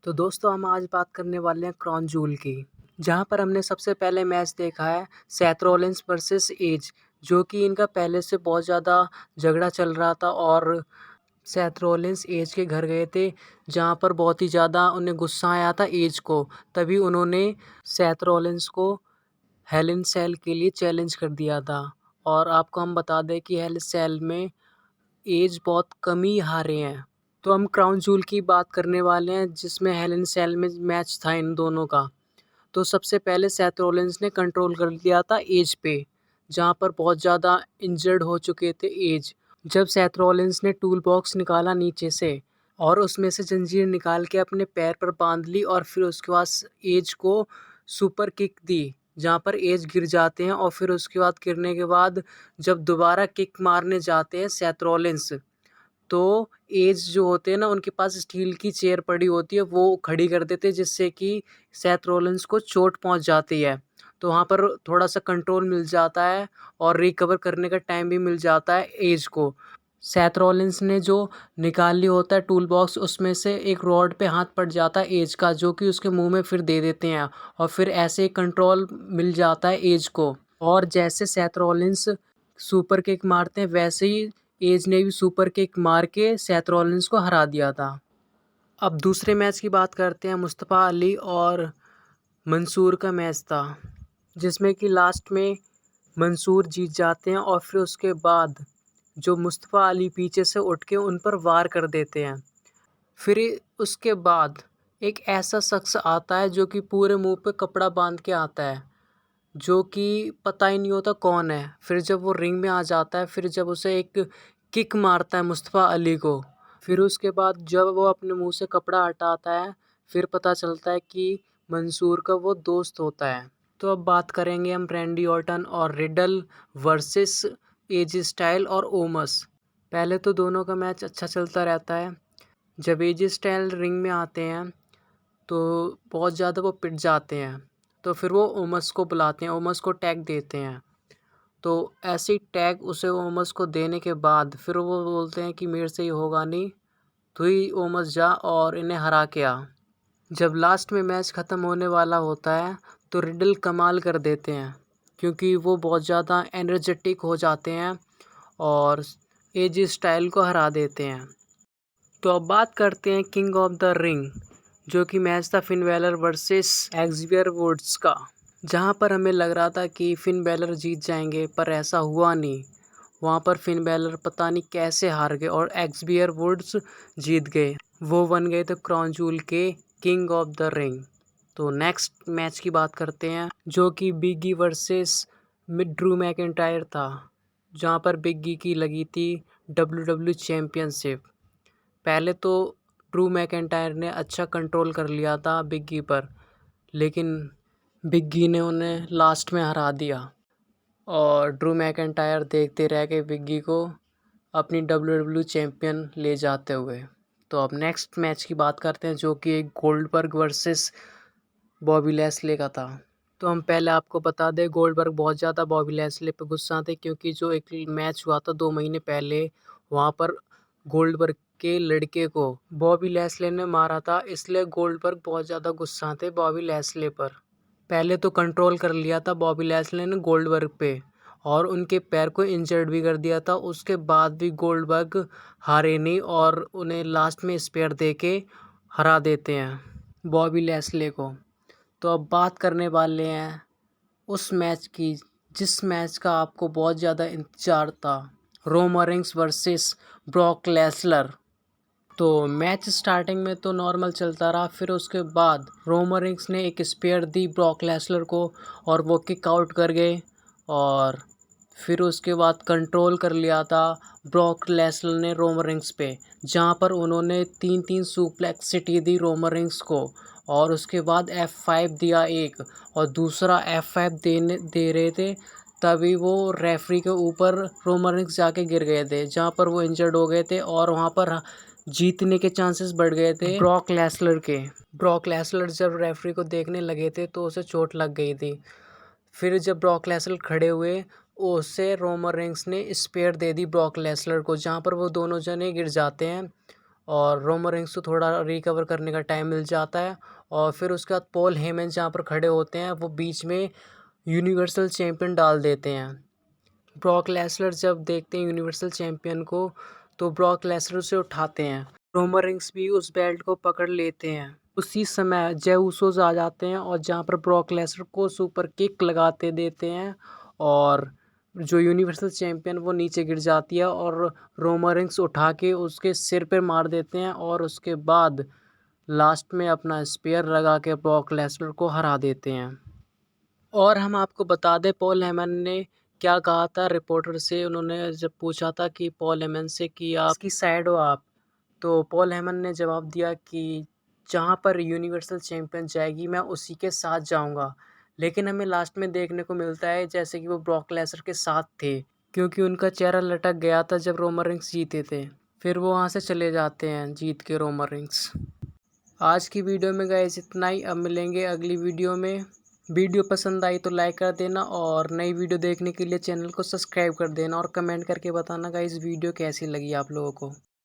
तो दोस्तों हम आज बात करने वाले हैं क्राउन जूल की, जहाँ पर हमने सबसे पहले मैच देखा है सेथ रॉलिंस वर्सेस एज, जो कि इनका पहले से बहुत ज़्यादा झगड़ा चल रहा था और सेथ रॉलिंस एज के घर गए थे, जहाँ पर बहुत ही ज़्यादा उन्हें गुस्सा आया था एज को। तभी उन्होंने सेथ रॉलिंस को हेल इन सेल के लिए चैलेंज कर दिया था। और आपको हम बता दें कि हेल सेल में एज बहुत कम ही हारे हैं। तो हम क्राउन जूल की बात करने वाले हैं, जिसमें हेल इन सेल में मैच था इन दोनों का। तो सबसे पहले सेथ रॉलिंस ने कंट्रोल कर लिया था एज पे, जहाँ पर बहुत ज़्यादा इंजर्ड हो चुके थे एज। जब सेथ रॉलिंस ने टूल बॉक्स निकाला नीचे से और उसमें से जंजीर निकाल के अपने पैर पर बांध ली और फिर उसके बाद एज को सुपर किक दी, जहाँ पर एज गिर जाते हैं। और फिर उसके बाद गिरने के बाद जब दोबारा किक मारने जाते हैं सेथ रॉलिंस, तो एज जो होते हैं ना, उनके पास स्टील की चेयर पड़ी होती है, वो खड़ी कर देते हैं, जिससे कि सेथ रॉलिंस को चोट पहुंच जाती है। तो वहाँ पर थोड़ा सा कंट्रोल मिल जाता है और रिकवर करने का टाइम भी मिल जाता है एज को। सेथ रॉलिंस ने जो निकाल लिया होता है टूल बॉक्स, उसमें से एक रॉड पे हाथ पड़ जाता है एज का, जो कि उसके मुंह में फिर दे देते हैं और फिर ऐसे कंट्रोल मिल जाता है एज को। और जैसे सेथ रॉलिंस सुपर किक मारते हैं, वैसे ही एज ने भी सुपर किक मार के सेथ रॉलिंस को हरा दिया था। अब दूसरे मैच की बात करते हैं। मुस्तफ़ा अली और मंसूर का मैच था, जिसमें कि लास्ट में मंसूर जीत जाते हैं और फिर उसके बाद जो मुस्तफ़ा अली पीछे से उठ के उन पर वार कर देते हैं। फिर उसके बाद एक ऐसा शख्स आता है जो कि पूरे मुंह पे कपड़ा बांध के आता है, जो कि पता ही नहीं होता कौन है। फिर जब वो रिंग में आ जाता है, फिर जब उसे एक किक मारता है मुस्तफ़ा अली को, फिर उसके बाद जब वो अपने मुंह से कपड़ा हटाता है, फिर पता चलता है कि मंसूर का वो दोस्त होता है। तो अब बात करेंगे हम रैंडी ऑर्टन और रिडल वर्सेस एज स्टाइल और ओमस। पहले तो दोनों का मैच अच्छा चलता रहता है। जब एज स्टाइल रिंग में आते हैं तो बहुत ज़्यादा वो पिट जाते हैं, तो फिर वो ओमस को बुलाते हैं, ओमस को टैग देते हैं। तो ऐसे ही टैग उसे ओमस को देने के बाद फिर वो बोलते हैं कि मेरे से ये होगा नहीं, तू ही ओमस जा और इन्हें हरा के आ। जब लास्ट में मैच ख़त्म होने वाला होता है तो रिडल कमाल कर देते हैं, क्योंकि वो बहुत ज़्यादा एनर्जेटिक हो जाते हैं और एज स्टाइल को हरा देते हैं। तो अब बात करते हैं किंग ऑफ द रिंग, जो कि मैच था फिन बैलर वर्सेस एक्सवियर वुड्स का, जहां पर हमें लग रहा था कि फिन बैलर जीत जाएंगे, पर ऐसा हुआ नहीं। वहां पर फिन बैलर पता नहीं कैसे हार गए और एक्सवियर वुड्स जीत गए। वो बन गए थे क्राउन जूल के किंग ऑफ द रिंग। तो नेक्स्ट मैच की बात करते हैं, जो कि बिगी वर्सेस ड्रू मैकिंटायर था, जहां पर बिगी की लगी थी WWE चैम्पियनशिप। पहले तो ड्रू मैकिंटायर ने अच्छा कंट्रोल कर लिया था बिग्गी पर, लेकिन बिग्गी ने उन्हें लास्ट में हरा दिया और ड्रू मैकिंटायर देखते रह गए बिग्गी को अपनी WWE चैम्पियन ले जाते हुए। तो अब नेक्स्ट मैच की बात करते हैं, जो कि एक गोल्डबर्ग वर्सेस बॉबी लैस्ले का था। तो हम पहले आपको बता दें, गोल्डबर्ग बहुत ज़्यादा बॉबी लैस्ले पे गुस्सा थे, क्योंकि जो एक मैच हुआ था 2 महीने पहले, वहाँ पर गोल्डबर्ग के लड़के को बॉबी लैस्ले ने मारा था, इसलिए गोल्डबर्ग बहुत ज़्यादा गुस्सा थे बॉबी लैस्ले पर। पहले तो कंट्रोल कर लिया था बॉबी लैस्ले ने गोल्डबर्ग पे और उनके पैर को इंजर्ड भी कर दिया था। उसके बाद भी गोल्डबर्ग हारे नहीं और उन्हें लास्ट में स्पेयर दे के हरा देते हैं बॉबी लैस्ले को। तो अब बात करने वाले हैं उस मैच की, जिस मैच का आपको बहुत ज़्यादा इंतज़ार था, रोमन रेंस वर्सेस ब्रॉक लेसलर। तो मैच स्टार्टिंग में तो नॉर्मल चलता रहा, फिर उसके बाद रोमन रेंस ने एक स्पेयर दी ब्रॉक लेसलर को और वो किक आउट कर गए और फिर उसके बाद कंट्रोल कर लिया था ब्रॉक लेसलर ने रोमन रेंस पे, जहाँ पर उन्होंने 3-3 सुप्लेक्स सिटी दी रोमन रेंस को और उसके बाद F5 दिया एक और दूसरा F5 दे रहे थे, तभी वो रेफरी के ऊपर रोमन रेंस जाके गिर गए थे, जहाँ पर वो इंजर्ड हो गए थे और वहाँ पर जीतने के चांसेस बढ़ गए थे ब्रॉक लेसलर के। ब्रॉक लेसलर जब रेफरी को देखने लगे थे तो उसे चोट लग गई थी। फिर जब ब्रॉक लेसलर खड़े हुए, उससे रोमन रेंस ने स्पेयर दे दी ब्रॉक लेसलर को, जहाँ पर वो दोनों जने गिर जाते हैं और रोमन रेंस को थोड़ा रिकवर करने का टाइम मिल जाता है। और फिर उसके बाद पॉल हेमन जहाँ पर खड़े होते हैं वो बीच में यूनिवर्सल चैम्पियन डाल देते हैं। ब्रॉक लेसनर जब देखते हैं यूनिवर्सल चैम्पियन को तो ब्रॉक लेसनर उसे उठाते हैं। रोमन रेंस भी उस बेल्ट को पकड़ लेते हैं। उसी समय जय उसोस आ जाते हैं और जहाँ पर ब्रॉक लेसनर को सुपर किक लगाते देते हैं और जो यूनिवर्सल चैम्पियन वो नीचे गिर जाती है और रोमन रेंस उठा के उसके सिर पर मार देते हैं और उसके बाद लास्ट में अपना स्पेयर लगा के ब्रॉक लेसनर को हरा देते हैं। और हम आपको बता दें पॉल हेमन ने क्या कहा था रिपोर्टर से। उन्होंने जब पूछा था कि पॉल हेमन से कि आप किसकी साइड हो आप, तो पॉल हेमन ने जवाब दिया कि जहाँ पर यूनिवर्सल चैम्पियन जाएगी मैं उसी के साथ जाऊँगा। लेकिन हमें लास्ट में देखने को मिलता है जैसे कि वो ब्रॉक लेसनर के साथ थे, क्योंकि उनका चेहरा लटक गया था जब रोमन रेंस जीते थे। फिर वो वहाँ से चले जाते हैं जीत के रोमन रेंस। आज की वीडियो में गाइस इतना ही। अब मिलेंगे अगली वीडियो में। वीडियो पसंद आई तो लाइक कर देना और नई वीडियो देखने के लिए चैनल को सब्सक्राइब कर देना और कमेंट करके बताना गाइस वीडियो कैसी लगी आप लोगों को।